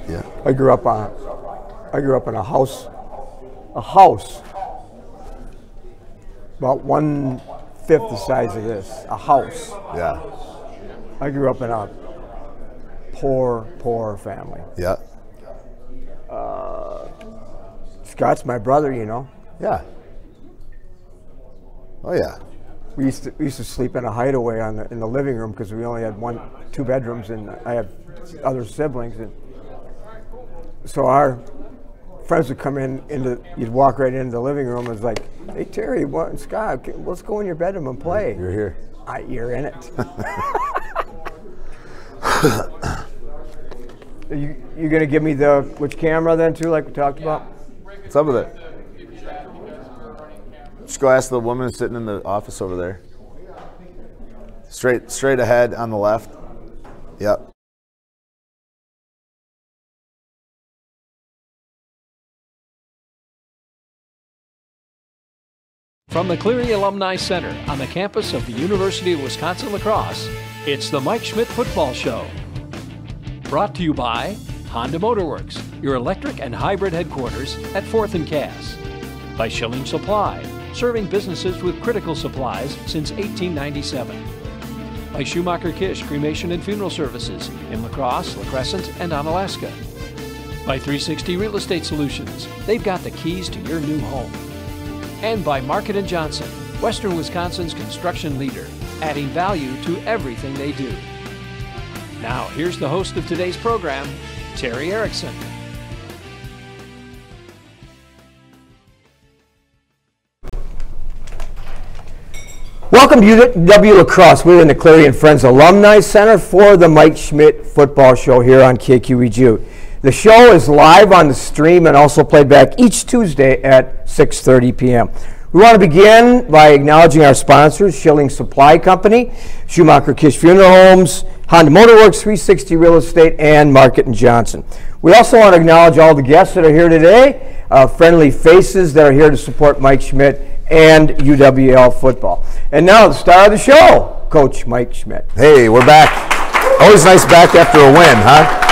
Yeah. I grew up in a house about 1/5 the size of this, a house. Yeah. I grew up in a poor family. Yeah. Scott's my brother, you know. Yeah. Oh yeah. We used to sleep in a hideaway in the living room because we only had 2 bedrooms, and I had other siblings, and so our friends would come you'd walk right into the living room. It was like, hey Terry, Scott, let's go in your bedroom and play. You're here. You're in it. You gonna give me which camera then too, like we talked about? What's up with it? Just go ask the woman sitting in the office over there. Straight ahead on the left. Yep. From the Cleary Alumni Center on the campus of the University of Wisconsin-La Crosse, it's the Mike Schmidt Football Show. Brought to you by Honda Motorworks, your electric and hybrid headquarters at 4th and Cass. By Schilling Supply, serving businesses with critical supplies since 1897. By Schumacher Kish Cremation and Funeral Services in La Crosse, La Crescent, and Onalaska. By 360 Real Estate Solutions, they've got the keys to your new home. And by Market & Johnson, Western Wisconsin's construction leader, adding value to everything they do. Now, here's the host of today's program, Terry Erickson. Welcome to UW La Crosse. We're in the Cleary and Friends Alumni Center for the Mike Schmidt Football Show here on KQEG. The show is live on the stream and also played back each Tuesday at 6:30 p.m. We want to begin by acknowledging our sponsors, Schilling Supply Company, Schumacher Kish Funeral Homes, Honda Motorworks, 360 Real Estate, and Market & Johnson. We also want to acknowledge all the guests that are here today, friendly faces that are here to support Mike Schmidt and UWL football. And now the star of the show, Coach Mike Schmidt. Hey, we're back. Always nice back after a win, huh?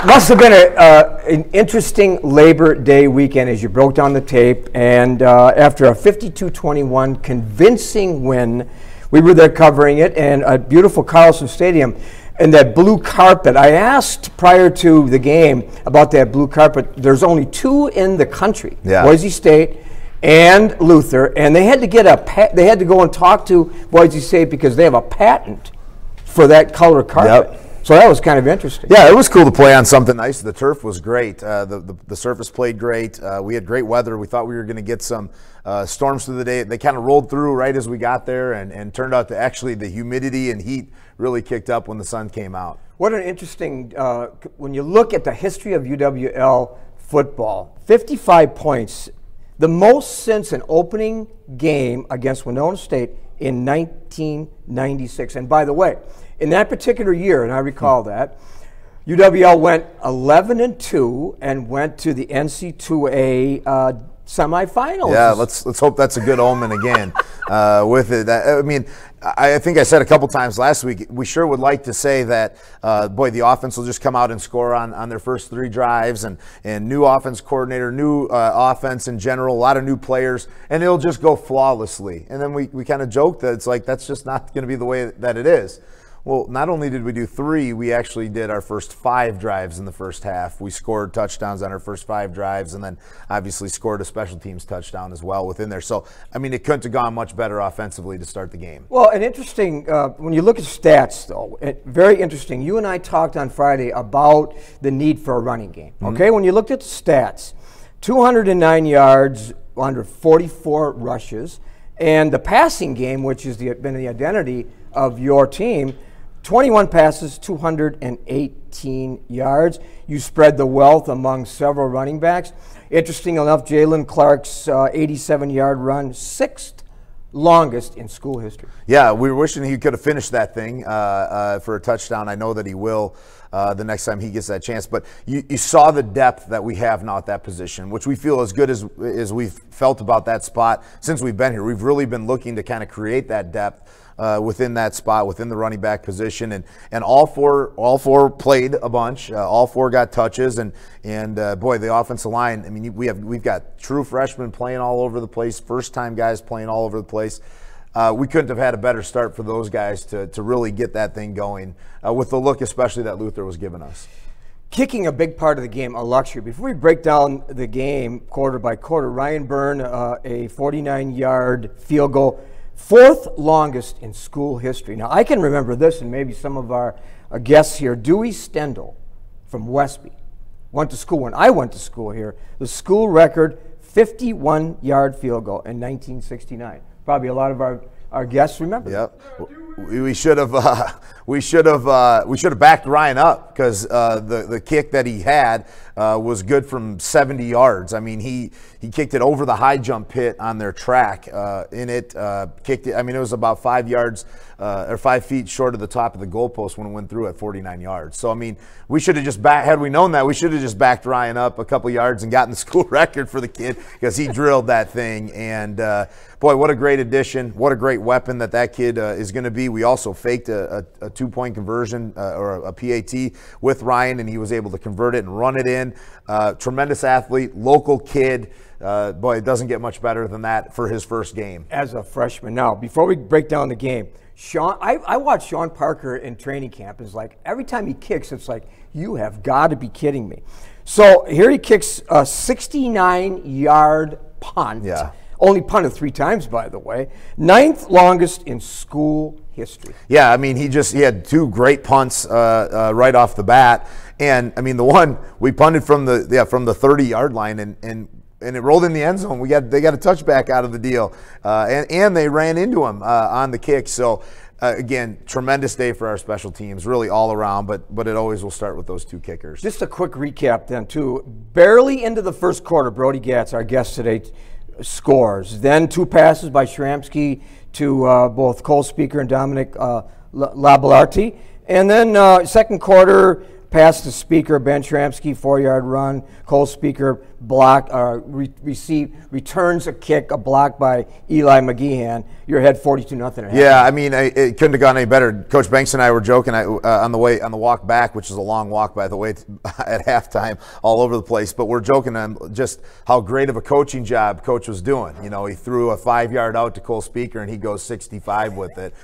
Must have been an interesting Labor Day weekend as you broke down the tape, and after a 52-21 convincing win, we were there covering it, and a beautiful Carlson Stadium, and that blue carpet. I asked prior to the game about that blue carpet. There's only 2 in the country, Boise State and Luther, and they had to they had to go and talk to Boise State because they have a patent for that color carpet. Yep. So that was kind of interesting. Yeah, it was cool to play on something nice. The turf was great. The surface played great. We had great weather. We thought we were going to get some storms through the day. They kind of rolled through right as we got there, and turned out to actually the humidity and heat really kicked up when the sun came out. What an interesting, when you look at the history of UWL football, 55 points, the most since an opening game against Winona State in 1996. And by the way, in that particular year, and I recall that, UWL went 11-2 and went to the NC2A semifinals. Yeah, let's hope that's a good omen again with it. I mean, I think I said a couple times last week, we sure would like to say that, boy, the offense will just come out and score on their first 3 drives, and new offense coordinator, new offense in general, a lot of new players, and it'll just go flawlessly. And then we kind of joked that it's like that's just not going to be the way that it is. Well, not only did we do 3, we actually did our first 5 drives in the first half. We scored touchdowns on our first 5 drives, and then obviously scored a special teams touchdown as well within there. So, I mean, it couldn't have gone much better offensively to start the game. Well, and interesting, when you look at stats, though, very interesting. You and I talked on Friday about the need for a running game, okay? When you looked at the stats, 209 yards, 144 rushes, and the passing game, which has been the identity of your team, 21 passes, 218 yards. You spread the wealth among several running backs. Interesting enough, Jalen Clark's 87-yard run, 6th longest in school history. Yeah, we were wishing he could have finished that thing for a touchdown. I know that he will the next time he gets that chance. But you saw the depth that we have now at that position, which we feel as good as we've felt about that spot since we've been here. We've really been looking to kind of create that depth. within that spot, within the running back position, and all four played a bunch. All four got touches, and boy, the offensive line. I mean, we've got true freshmen playing all over the place, first time guys playing all over the place. We couldn't have had a better start for those guys to really get that thing going with the look, especially that Luther was giving us. Kicking a big part of the game, a luxury. Before we break down the game quarter by quarter, Ryan Byrne, a 49-yard field goal, fourth longest in school history. Now, I can remember this, and maybe some of our guests here. Dewey Stendel from Westby went to school when I went to school here. The school record, 51-yard field goal in 1969. Probably a lot of our guests remember. Yep. We should have backed Ryan up, because the kick that he had was good from 70 yards. I mean, he kicked it over the high jump pit on their track. Kicked it. I mean, it was about 5 yards or 5 feet short of the top of the goalpost when it went through at 49 yards. So I mean, we should have just had we known that, we should have just backed Ryan up a couple yards and gotten the school record for the kid, because he drilled that thing. And boy, what a great addition! What a great weapon that kid is going to be. We also faked a 2-point conversion or a PAT with Ryan, and he was able to convert it and run it in. Tremendous athlete, local kid. Boy, it doesn't get much better than that for his first game as a freshman. Now, before we break down the game, Sean, I watched Sean Parker in training camp. It's like every time he kicks, it's like, you have got to be kidding me. So here he kicks a 69-yard punt. Yeah. Only punted 3 times, by the way. 9th longest in school history. Yeah, I mean, he had 2 great punts right off the bat, and I mean, the one we punted from the 30-yard line, and it rolled in the end zone. They got a touchback out of the deal, and they ran into him on the kick. So again, tremendous day for our special teams, really all around. But it always will start with those 2 kickers. Just a quick recap then too. Barely into the first quarter, Brody Gatz, our guest today, scores. Then 2 passes by Shramsky to both Cole Speaker and Dominic Labelarti. And then second quarter, pass to Speaker, Ben Shramsky, 4-yard run. Cole Speaker returns a kick, a block by Eli McGeehan. You're ahead 42-0. Yeah, I mean, it couldn't have gone any better. Coach Banks and I were joking on the walk back, which is a long walk, by the way, at halftime, all over the place. But we're joking on just how great of a coaching job Coach was doing. You know, he threw a 5-yard out to Cole Speaker, and he goes 65 with it.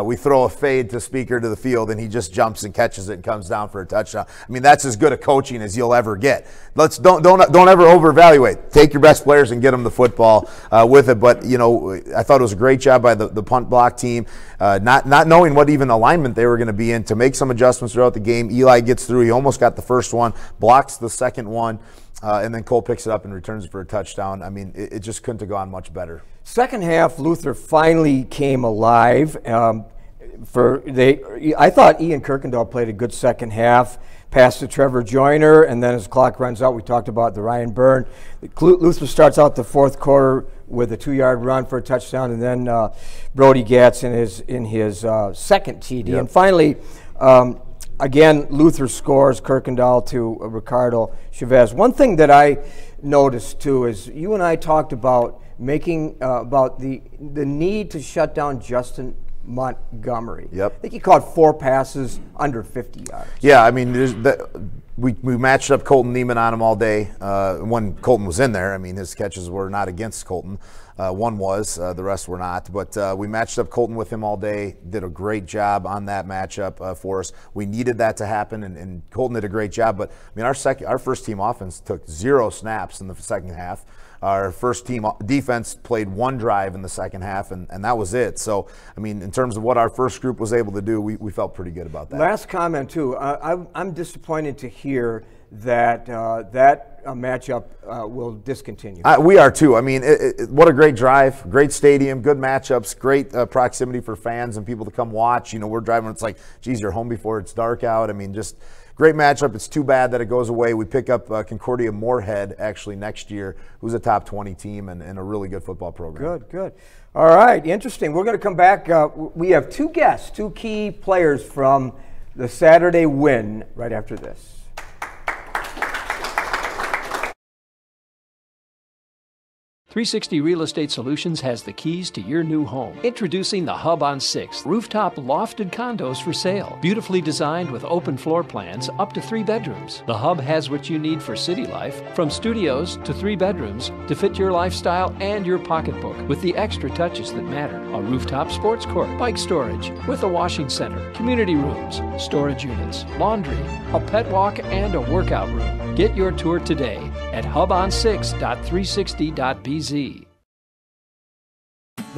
We throw a fade to Speaker to the field, and he just jumps and catches it and comes down for a touchdown. I mean, that's as good a coaching as you'll ever get. Don't ever over-evaluate. Take your best players and get them the football with it. But, you know, I thought it was a great job by the punt block team, not knowing what even alignment they were going to be in, to make some adjustments throughout the game. Eli gets through. He almost got the first one, blocks the second one, and then Cole picks it up and returns it for a touchdown. I mean, it just couldn't have gone much better. Second half, Luther finally came alive. I thought Ian Kirkendall played a good second half. Pass to Trevor Joyner, and then as the clock runs out, we talked about the Ryan Byrne. Luther starts out the fourth quarter with a 2-yard run for a touchdown, and then Brody Gatz in his second TD. Yep. And finally, again, Luther scores, Kirkendall to Ricardo Chavez. One thing that I noticed too is you and I talked about about the need to shut down Justin Montgomery. Yep. I think he caught 4 passes under 50 yards. Yeah, I mean, we matched up Colton Neiman on him all day when Colton was in there. I mean, his catches were not against Colton. One was, the rest were not. But we matched up Colton with him all day, did a great job on that matchup for us. We needed that to happen, and Colton did a great job. But, I mean, our first team offense took 0 snaps in the second half. Our first team defense played 1 drive in the second half, and that was it. So, I mean, in terms of what our first group was able to do, we felt pretty good about that. Last comment, too. I'm disappointed to hear that matchup will discontinue. We are, too. I mean, what a great drive, great stadium, good matchups, great proximity for fans and people to come watch. You know, we're driving, it's like, geez, you're home before it's dark out. I mean, just great matchup. It's too bad that it goes away. We pick up Concordia Moorhead actually next year, who's a top 20 team and a really good football program. Good. All right, interesting. We're going to come back. We have 2 guests, 2 key players from the Saturday win right after this. 360 Real Estate Solutions has the keys to your new home. Introducing the Hub on 6th, rooftop lofted condos for sale. Beautifully designed with open floor plans up to 3 bedrooms. The Hub has what you need for city life, from studios to 3 bedrooms to fit your lifestyle and your pocketbook with the extra touches that matter. A rooftop sports court, bike storage with a washing center, community rooms, storage units, laundry, a pet walk, and a workout room. Get your tour today at hubon6.360.bz. The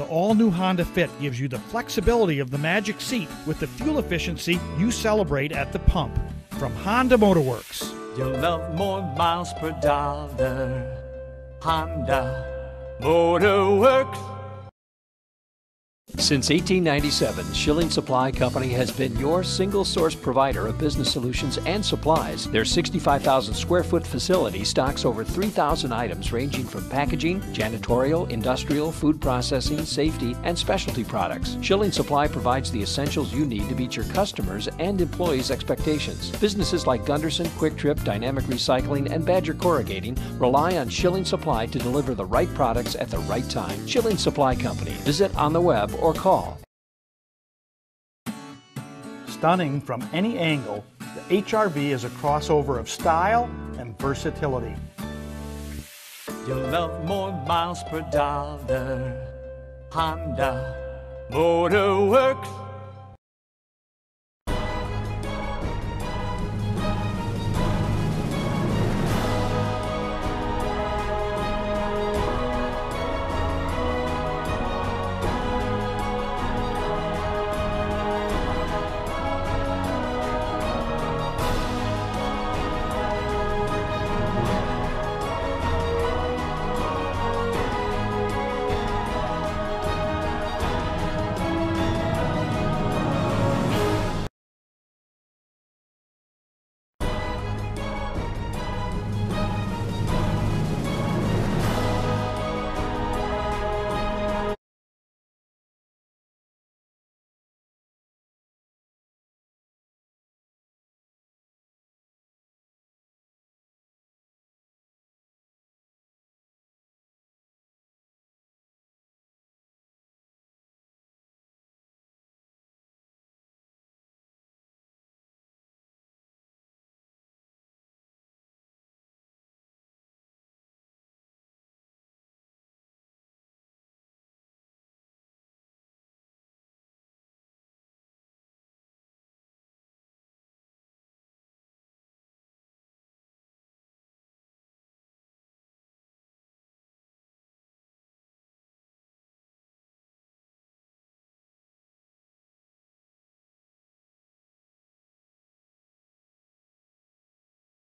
all-new Honda Fit gives you the flexibility of the magic seat with the fuel efficiency you celebrate at the pump. From Honda Motorworks. You'll love more miles per dollar. Honda Motorworks. Since 1897, Schilling Supply Company has been your single-source provider of business solutions and supplies. Their 65,000 square foot facility stocks over 3,000 items ranging from packaging, janitorial, industrial, food processing, safety, and specialty products. Schilling Supply provides the essentials you need to meet your customers' and employees' expectations. Businesses like Gunderson, Quick Trip, Dynamic Recycling, and Badger Corrugating rely on Schilling Supply to deliver the right products at the right time. Schilling Supply Company. Visit on the web or call. Stunning from any angle, the HR-V is a crossover of style and versatility. You'll love more miles per dollar. Honda Motorworks.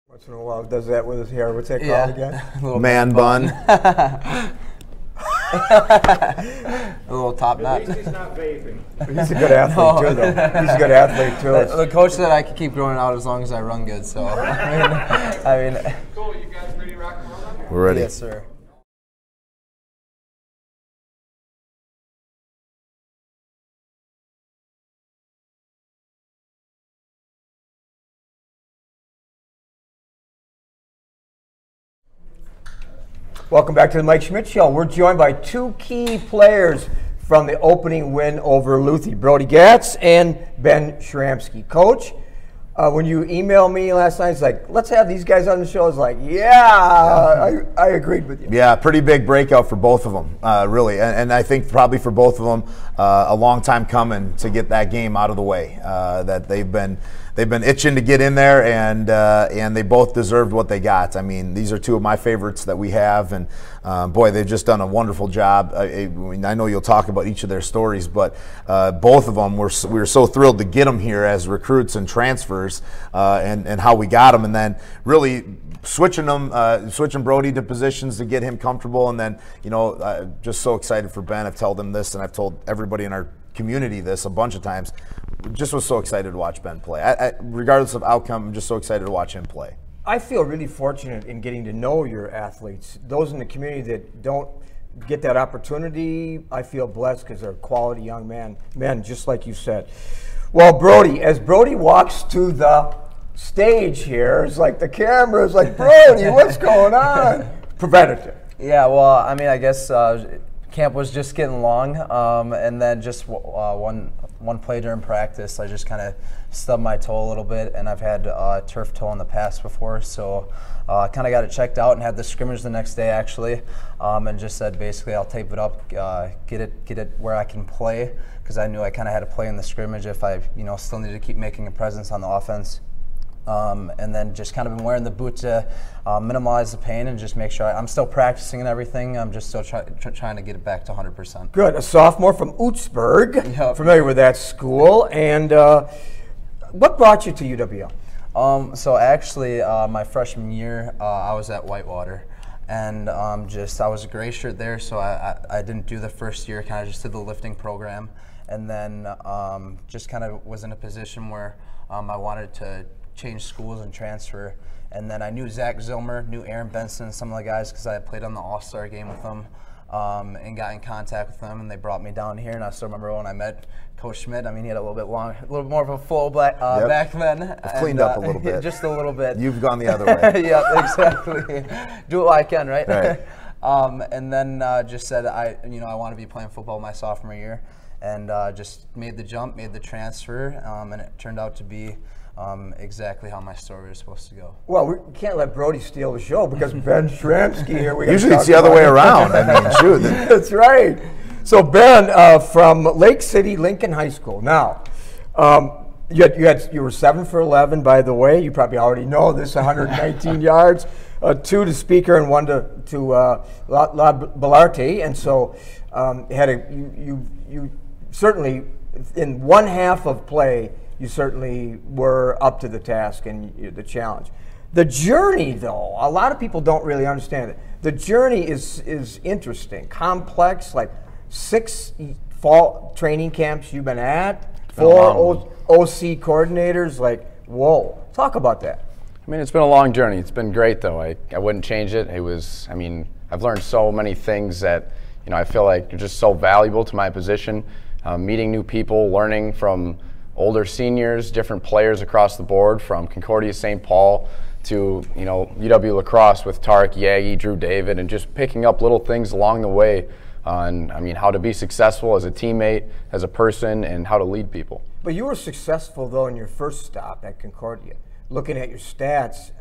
Once in a while, does that with his hair. What's that called again? Man bun. A little top knot. At least he's not vaping. He's a good athlete too, though. He's a good athlete too. The coach said I could keep growing out as long as I run good. So I mean. Cool. You guys ready to rock and roll? We're ready. Yes, sir. Welcome back to the Mike Schmidt Show. We're joined by two key players from the opening win over Luthi, Brody Gatz and Ben Shramsky. Coach, when you emailed me last night, it's like, let's have these guys on the show. I was like, I agreed with you. Yeah, pretty big breakout for both of them, really. And I think probably for both of them, a long time coming to get that game out of the way. That they've been itching to get in there, and they both deserved what they got. I mean, these are two of my favorites that we have, and boy, they've just done a wonderful job. I know you'll talk about each of their stories, but both of them, we were so thrilled to get them here as recruits and transfers, and how we got them, and then really switching Brody to positions to get him comfortable, and then just so excited for Ben. I've told him this, and I've told everybody in our community this a bunch of times. Just was so excited to watch Ben play. Regardless of outcome, I'm just so excited to watch him play. I feel really fortunate in getting to know your athletes. Those in the community that don't get that opportunity, I feel blessed because they're quality young men, just like you said. Well, Brody, as Brody walks to the stage here, it's like the camera is like, Brody, what's going on? Preventative. Yeah, well, I mean, I guess camp was just getting long, and then just one play during practice, I just kind of stubbed my toe a little bit, and I've had turf toe in the past before, so I kind of got it checked out and had the scrimmage the next day actually, and just said basically I'll tape it up, get it where I can play, because I knew I kind of had to play in the scrimmage if I still needed to keep making a presence on the offense. And then just kind of been wearing the boot to minimize the pain and just make sure I'm still practicing and everything. I'm just still trying to get it back to 100%. Good. A sophomore from Ootsburg. Yep. Familiar with that school. And what brought you to UWL? So actually, my freshman year, I was at Whitewater. And I was a gray shirt there, so I didn't do the first year, kind of just did the lifting program. And then just kind of was in a position where I wanted to change schools and transfer. And then I knew Zach Zilmer, knew Aaron Benson, some of the guys, because I had played on the All-Star game with them, and got in contact with them, and they brought me down here. And I still remember when I met Coach Schmidt. I mean, he had a little bit more of a flow back then. Cleaned up a little bit. Just a little bit. You've gone the other way. Yeah, exactly. Do what I can, right? Right. And then just said I want to be playing football my sophomore year, and just made the jump, made the transfer, and it turned out to be exactly how my story was supposed to go. Well, we can't let Brody steal the show because Ben Shramsky here. Usually it's the other way around. I mean, shoot. That's right. So Ben, from Lake City Lincoln High School. Now, you were 7 for 11, by the way. You probably already know this. 119 yards, 2 to Speaker and 1 to La Bellarte. And so you certainly in one half of play. You certainly were up to the task and the challenge. The journey, though, a lot of people don't really understand it. The journey is interesting, complex, like 6 fall training camps you've been at, 4 OC coordinators, like, whoa. Talk about that. I mean, it's been a long journey. It's been great, though. I wouldn't change it. I've learned so many things that, I feel like are just so valuable to my position. Meeting new people, learning from older seniors, different players across the board, from Concordia St. Paul to UW La Crosse with Tarek Yagi, Drew David, and just picking up little things along the way on how to be successful as a teammate, as a person, and how to lead people. But you were successful though in your first stop at Concordia. Looking at your stats,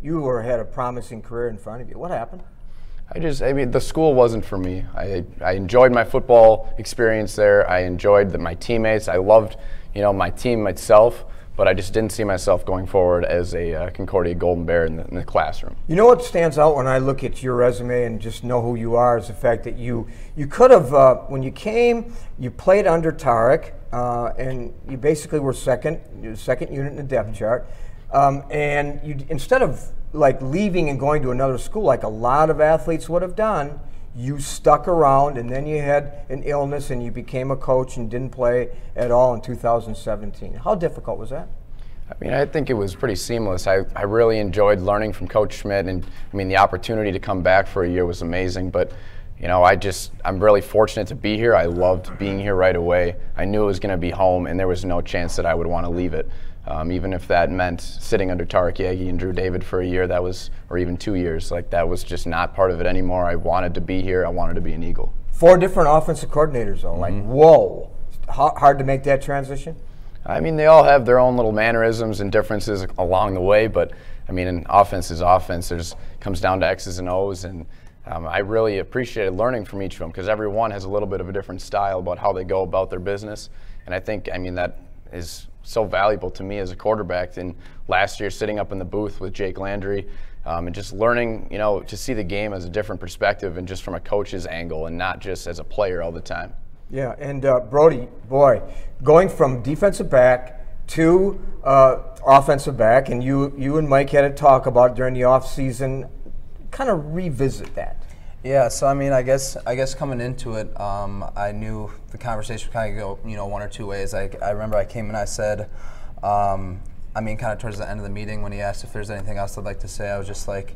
you had a promising career in front of you. What happened? The school wasn't for me. I enjoyed my football experience there. I enjoyed my teammates. I loved, my team myself, but I just didn't see myself going forward as a Concordia Golden Bear in the classroom. You know what stands out when I look at your resume and just know who you are is the fact that you could have, when you came, you played under Tarek, and you basically were second unit in the depth chart, and you instead of like leaving and going to another school like a lot of athletes would have done, you stuck around, and then you had an illness and you became a coach and didn't play at all in 2017. How difficult was that? I think it was pretty seamless. I really enjoyed learning from Coach Schmidt, and the opportunity to come back for a year was amazing. But I'm really fortunate to be here. I loved being here right away. I knew it was going to be home, and there was no chance that I would want to leave it. Even if that meant sitting under Tarek Yagi and Drew David for a year, or even 2 years, that was just not part of it anymore. I wanted to be here. I wanted to be an Eagle. 4 different offensive coordinators, though. Like, whoa. Hard to make that transition? They all have their own little mannerisms and differences along the way, but an offense is offense. Comes down to X's and O's, and I really appreciated learning from each of them because everyone has a little bit of a different style about how they go about their business, and I think that is so valuable to me as a quarterback. And last year, sitting up in the booth with Jake Landry, and just learning, to see the game as a different perspective and just from a coach's angle and not just as a player all the time. Yeah, and Brody, boy, going from defensive back to offensive back, and you and Mike had a talk about during the off season. Kind of revisit that. Yeah, so I guess coming into it, I knew the conversation would kind of go, 1 or 2 ways. I remember I came and I said, kind of towards the end of the meeting when he asked if there's anything else I'd like to say, I was just like,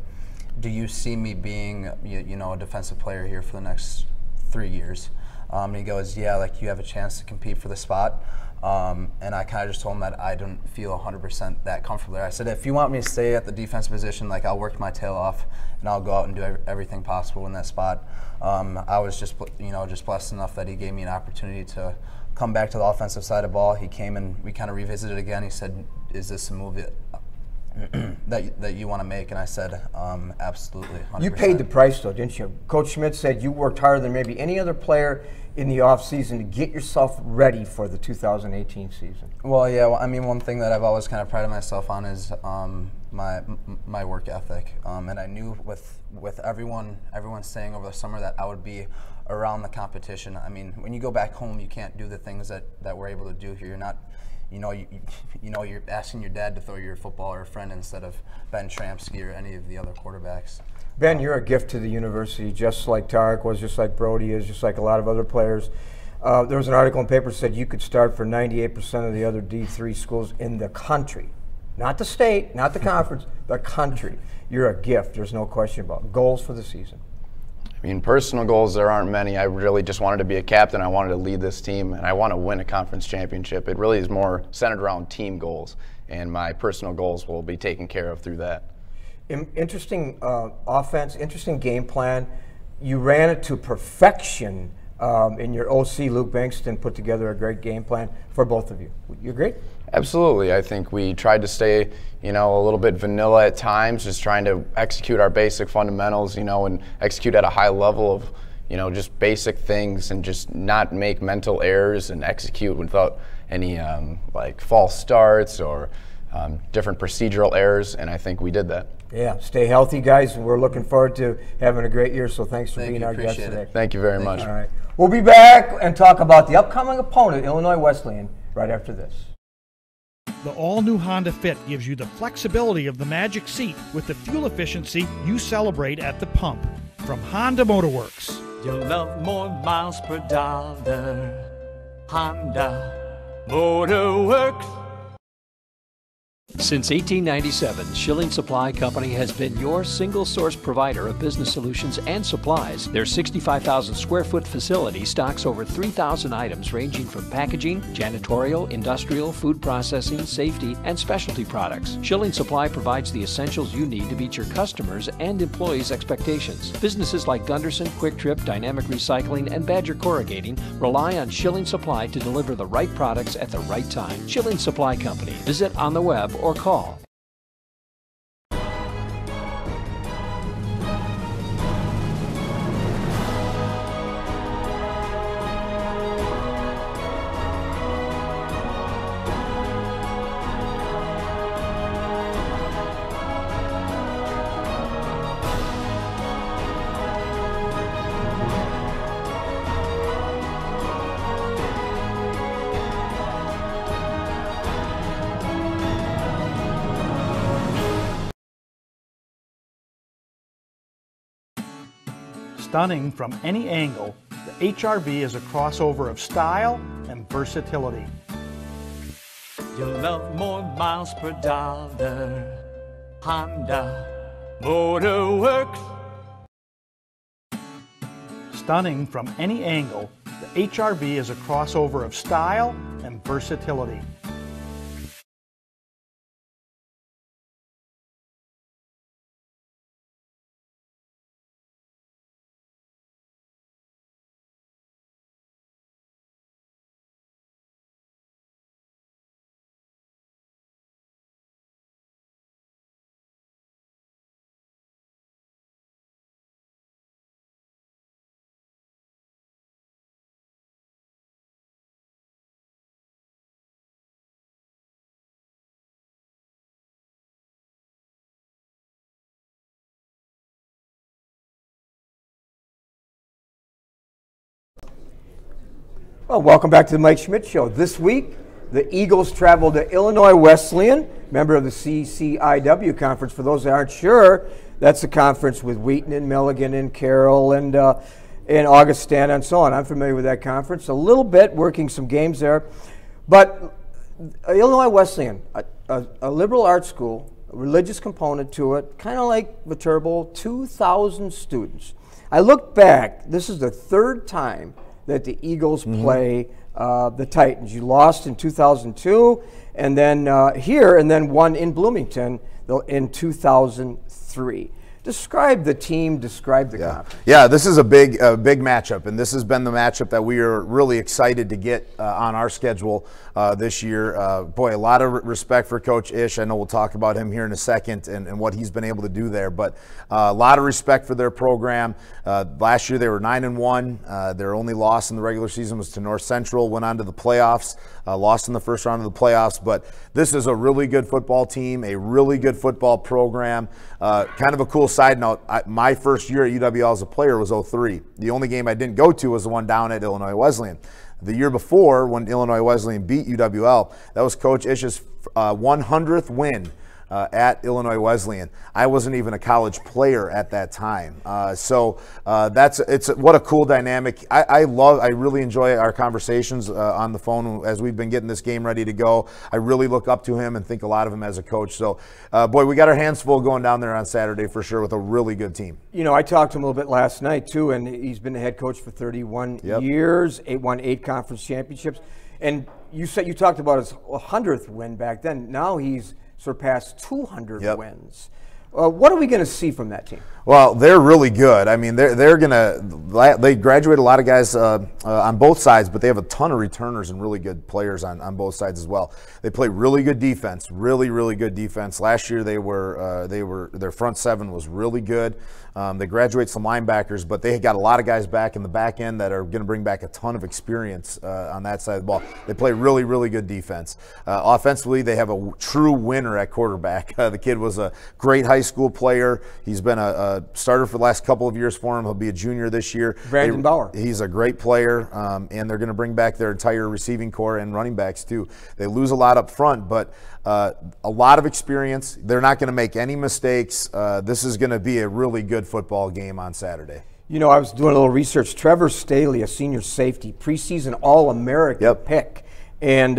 do you see me being, a defensive player here for the next 3 years? And he goes, yeah, you have a chance to compete for the spot. And I kind of just told him that I didn't feel 100% that comfortable there. I said, if you want me to stay at the defensive position, like, I'll work my tail off and I'll go out and do everything possible in that spot. I was just, just blessed enough that he gave me an opportunity to come back to the offensive side of the ball. He came and we kind of revisited it again. He said, is this a move that you want to make? And I said, absolutely, 100%. You paid the price, though, didn't you? Coach Schmidt said you worked harder than maybe any other player in the offseason to get yourself ready for the 2018 season. Well, yeah. I mean, one thing that I've always kind of prided myself on is my work ethic. And I knew with everyone saying over the summer that I would be around the competition. I mean, when you go back home, you can't do the things that we're able to do here. You're not, you're asking your dad to throw you a football or a friend instead of Ben Tramsky or any of the other quarterbacks. Ben, you're a gift to the university, just like Tarek was, just like Brody is, just like a lot of other players. There was an article in the paper that said you could start for 98% of the other D3 schools in the country. Not the state, not the conference, the country. You're a gift, there's no question about it. Goals for the season? I mean, personal goals, there aren't many. I really just wanted to be a captain. I wanted to lead this team, and I want to win a conference championship. It really is more centered around team goals, and my personal goals will be taken care of through that. Interesting offense, interesting game plan. You ran it to perfection, and your OC, Luke Bankston, put together a great game plan for both of you. You agree? Absolutely. I think we tried to stay, a little bit vanilla at times, just trying to execute our basic fundamentals, and execute at a high level of, just basic things and just not make mental errors and execute without any like false starts or different procedural errors, and I think we did that. Yeah, stay healthy, guys. We're looking forward to having a great year, so thanks for being our guest today. Thank you very much. All right. We'll be back and talk about the upcoming opponent, Illinois Wesleyan, right after this. The all-new Honda Fit gives you the flexibility of the magic seat with the fuel efficiency you celebrate at the pump. From Honda Motorworks. You'll love more miles per dollar. Honda Motorworks. Since 1897, Schilling Supply Company has been your single-source provider of business solutions and supplies. Their 65,000 square foot facility stocks over 3,000 items ranging from packaging, janitorial, industrial, food processing, safety, and specialty products. Schilling Supply provides the essentials you need to meet your customers' and employees' expectations. Businesses like Gunderson, Quick Trip, Dynamic Recycling, and Badger Corrugating rely on Schilling Supply to deliver the right products at the right time. Schilling Supply Company. Visit on the web or call. Stunning from any angle, the HR-V is a crossover of style and versatility. You'll love more miles per dollar. Honda Motorworks. Stunning from any angle, the HR-V is a crossover of style and versatility. Well, welcome back to the Mike Schmidt Show. This week, the Eagles travel to Illinois Wesleyan, member of the CCIW conference. For those that aren't sure, that's the conference with Wheaton and Milligan and Carroll and Augustana and so on. I'm familiar with that conference a little bit, working some games there. But Illinois Wesleyan, a liberal arts school, a religious component to it, kind of like Viterbo, 2,000 students. I looked back, this is the third time that the Eagles play the Titans. You lost in 2002, and then here, and then won in Bloomington in 2003. Describe the team, describe the conference. Yeah, this is a big matchup, and this has been the matchup that we are really excited to get on our schedule this year. Boy, a lot of respect for Coach Ish. I know we'll talk about him here in a second and what he's been able to do there, but a lot of respect for their program. Last year they were 9-1. Their only loss in the regular season was to North Central, went on to the playoffs, lost in the first round of the playoffs, but this is a really good football team, a really good football program. Kind of a cool side note, my first year at UWL as a player was 2003. The only game I didn't go to was the one down at Illinois Wesleyan. The year before, when Illinois Wesleyan beat UWL, that was Coach Ish's 100th win at Illinois Wesleyan. I wasn't even a college player at that time. It's what a cool dynamic. I really enjoy our conversations on the phone as we've been getting this game ready to go. I really look up to him and think a lot of him as a coach. So, boy, we got our hands full going down there on Saturday for sure with a really good team. You know, I talked to him a little bit last night too, and he's been the head coach for 31 years, won 8 conference championships. And you talked about his 100th win back then. Now he's surpassed 200 wins. What are we going to see from that team? Well, they're really good. I mean, they graduate a lot of guys on both sides, but they have a ton of returners and really good players on both sides as well. They play really good defense, really good defense. Last year their front seven was really good. They graduate some linebackers, but they got a lot of guys back in the back end that are going to bring back a ton of experience on that side of the ball. They play really good defense. Offensively, they have a true winner at quarterback. The kid was a great high school player. He's been a starter for the last couple of years for him. He'll be a junior this year. Brandon Bauer. He's a great player, and they're going to bring back their entire receiving core and running backs too. They lose a lot up front, but a lot of experience. They're not going to make any mistakes. This is going to be a really good football game on Saturday. You know, I was doing a little research. Trevor Staley, a senior safety, preseason All-American pick, and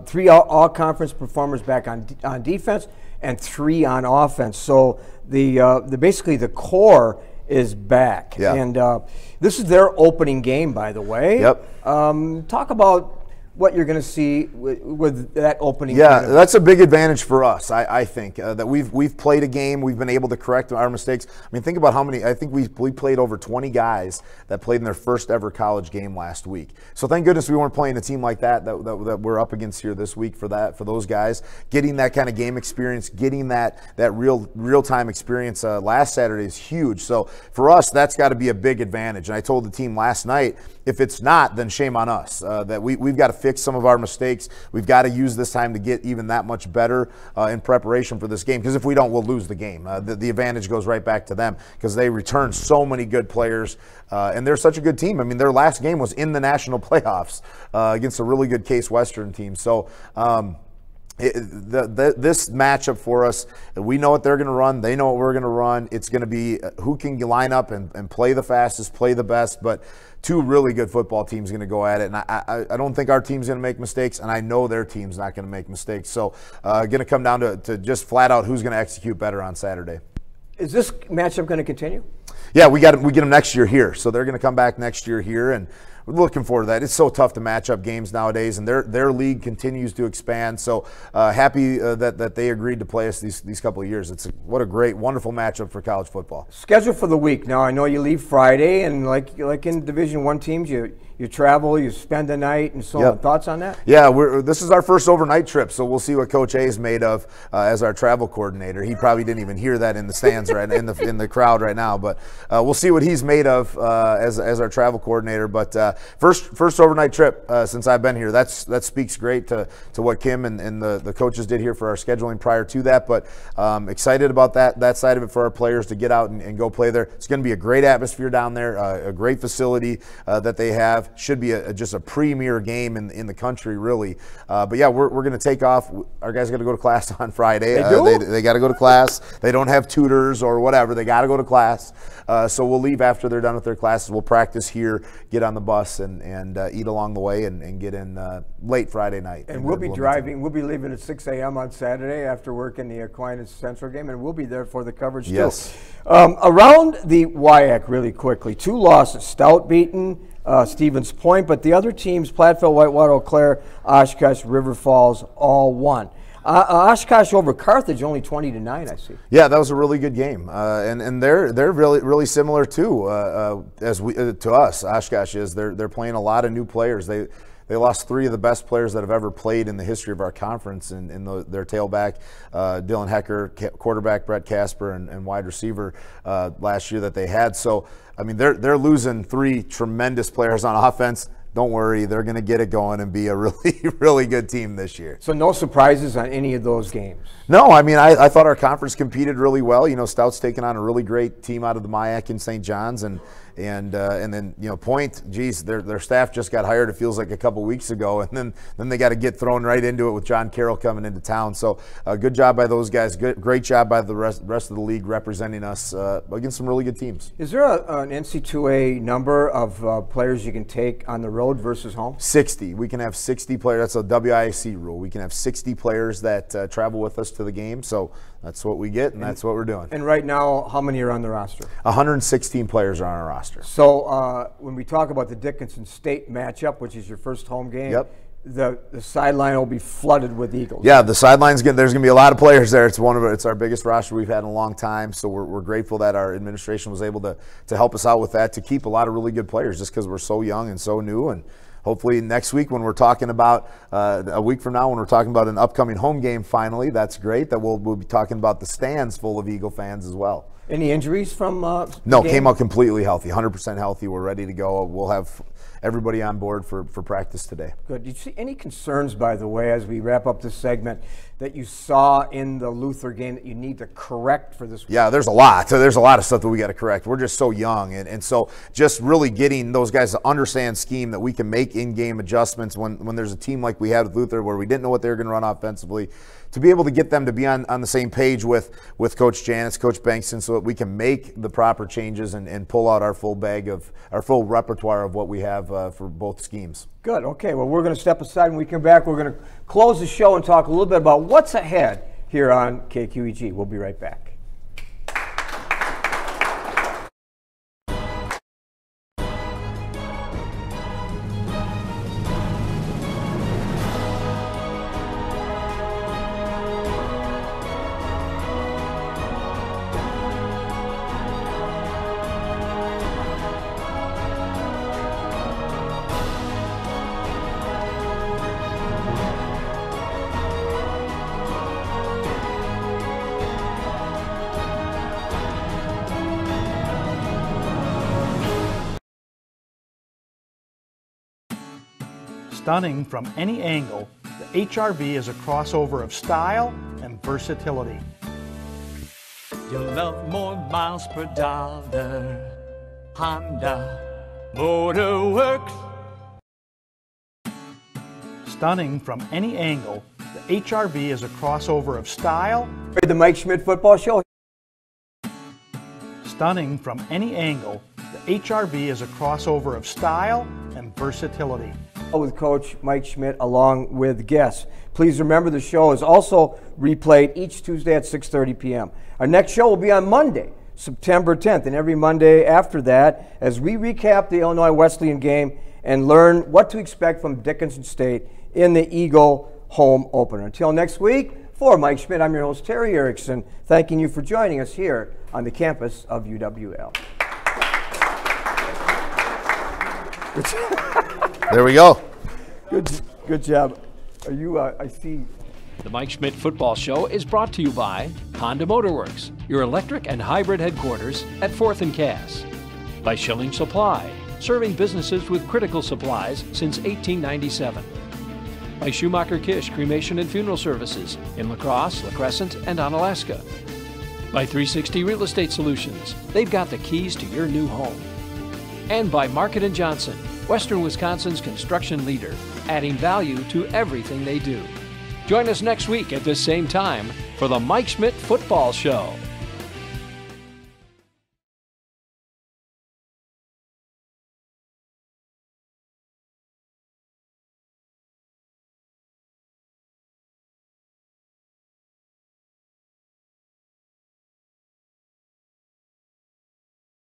3 all-conference performers back on defense and 3 on offense. So basically the core is back. And this is their opening game, by the way. Talk about what you're going to see with that opening game. Yeah, that's a big advantage for us, I think, that we've played a game, we've been able to correct our mistakes. I mean, think about how many, I think we played over 20 guys that played in their first ever college game last week. So thank goodness we weren't playing a team like that we're up against here this week for those guys. Getting that kind of game experience, getting that real-time experience last Saturday is huge. So for us, that's got to be a big advantage. And I told the team last night, if it's not, then shame on us. That we've got to fix some of our mistakes. We've got to use this time to get even that much better in preparation for this game, because if we don't, we'll lose the game. The advantage goes right back to them because they return so many good players, and they're such a good team. I mean, their last game was in the national playoffs against a really good Case Western team. So this matchup for us, we know what they're going to run. They know what we're going to run. It's going to be who can line up and play the fastest, play the best, but 2 really good football teams going to go at it. And I don't think our team's going to make mistakes, and I know their team's not going to make mistakes. So going to come down to just flat out who's going to execute better on Saturday. Is this matchup going to continue? Yeah, we get them next year here. So they're going to come back next year here, and we're looking forward to that. It's so tough to match up games nowadays, and their league continues to expand. So happy that they agreed to play us these couple of years. What a great, wonderful matchup for college football. Schedule for the week. Now, I know you leave Friday, and like in Division I teams, you travel, you spend the night, and so on. Thoughts on that? Yeah, this is our first overnight trip, so we'll see what Coach A is made of as our travel coordinator. He probably didn't even hear that in the stands right in the crowd right now, but we'll see what he's made of as our travel coordinator. But first overnight trip since I've been here. That speaks great to what Kim and the coaches did here for our scheduling prior to that. But excited about that side of it for our players to get out and go play there. It's going to be a great atmosphere down there, a great facility that they have. Should be just a premier game in the country, really. But yeah, we're going to take off. Our guys got to go to class on Friday. They do? They got to go to class. They don't have tutors or whatever. They got to go to class. So we'll leave after they're done with their classes. We'll practice here, get on the bus, and eat along the way and get in late Friday night. And we'll be driving. We'll be leaving at 6 a.m. on Saturday after working the Aquinas Central game, and we'll be there for the coverage too. Around the WIAC really quickly, 2 losses, Stout beaten, Stevens Point, but the other teams, Platteville, Whitewater, Eau Claire, Oshkosh, River Falls, all won. Oshkosh over Carthage, only 20-9, I see. Yeah, that was a really good game, and they're really similar too to us. Oshkosh is they're playing a lot of new players. They lost 3 of the best players that have ever played in the history of our conference in their tailback, Dylan Hecker, quarterback Brett Casper, and wide receiver last year that they had. So, I mean, they're losing 3 tremendous players on offense. Don't worry, they're going to get it going and be a really good team this year. So no surprises on any of those games? No, I mean, I thought our conference competed really well. You know, Stout's taking on a really great team out of the MIAC in St. John's, and then, you know, Point, geez, their staff just got hired, it feels like a couple weeks ago, and then they got to get thrown right into it with John Carroll coming into town. So good job by those guys. Great job by the rest of the league representing us against some really good teams. Is there an NC2A number of players you can take on the road versus home? 60. We can have 60 players. That's a WIAC rule. We can have 60 players that travel with us to the game. So that's what we get, and that's what we're doing. And right now, how many are on the roster? 116 players are on our roster. So when we talk about the Dickinson State matchup, which is your first home game, yep, the sideline will be flooded with Eagles. Yeah, the sideline's there's going to be a lot of players there. It's our biggest roster we've had in a long time. So we're grateful that our administration was able to help us out with that, to keep a lot of really good players, just because we're so young and so new. And hopefully next week, when we're talking about a week from now, when we're talking about an upcoming home game, finally, that's great. That we'll be talking about the stands full of Eagle fans as well. Any injuries from No, came out completely healthy, 100% healthy. We're ready to go. We'll have everybody on board for practice today. Good. Did you see any concerns, by the way, as we wrap up this segment, that you saw in the Luther game that you need to correct for this week? Yeah, there's a lot. So there's a lot of stuff that we got to correct. We're just so young, and so just really getting those guys to understand scheme, that we can make in-game adjustments when there's a team like we had with Luther where we didn't know what they were going to run offensively, to be able to get them to be on the same page with Coach Janus, Coach Bankston, so that we can make the proper changes and pull out our full repertoire of what we have for both schemes. Good. Okay. Well, we're going to step aside. When we come back, we're going to close the show and talk a little bit about what's ahead here on KQEG. We'll be right back. Stunning from any angle, the HR-V is a crossover of style and versatility. You'll love more miles per dollar. Honda Motor Works. Stunning from any angle, the HR-V is a crossover of style. The Mike Schmidt Football Show. Stunning from any angle, the HR-V is a crossover of style and versatility. With Coach Mike Schmidt along with guests. Please remember the show is also replayed each Tuesday at 6:30 p.m. Our next show will be on Monday, September 10th, and every Monday after that, as we recap the Illinois Wesleyan game and learn what to expect from Dickinson State in the Eagle home opener. Until next week, for Mike Schmidt, I'm your host, Terry Erickson, thanking you for joining us here on the campus of UWL. There we go. Good job. Are you? I see. The Mike Schmidt Football Show is brought to you by Honda Motorworks, your electric and hybrid headquarters at 4th and Cass. By Schilling Supply, serving businesses with critical supplies since 1897. By Schumacher Kish Cremation and Funeral Services in La Crosse, La Crescent, and Onalaska. By 360 Real Estate Solutions, they've got the keys to your new home. And by Market & Johnson, Western Wisconsin's construction leader, adding value to everything they do. Join us next week at this same time for the Mike Schmidt Football Show.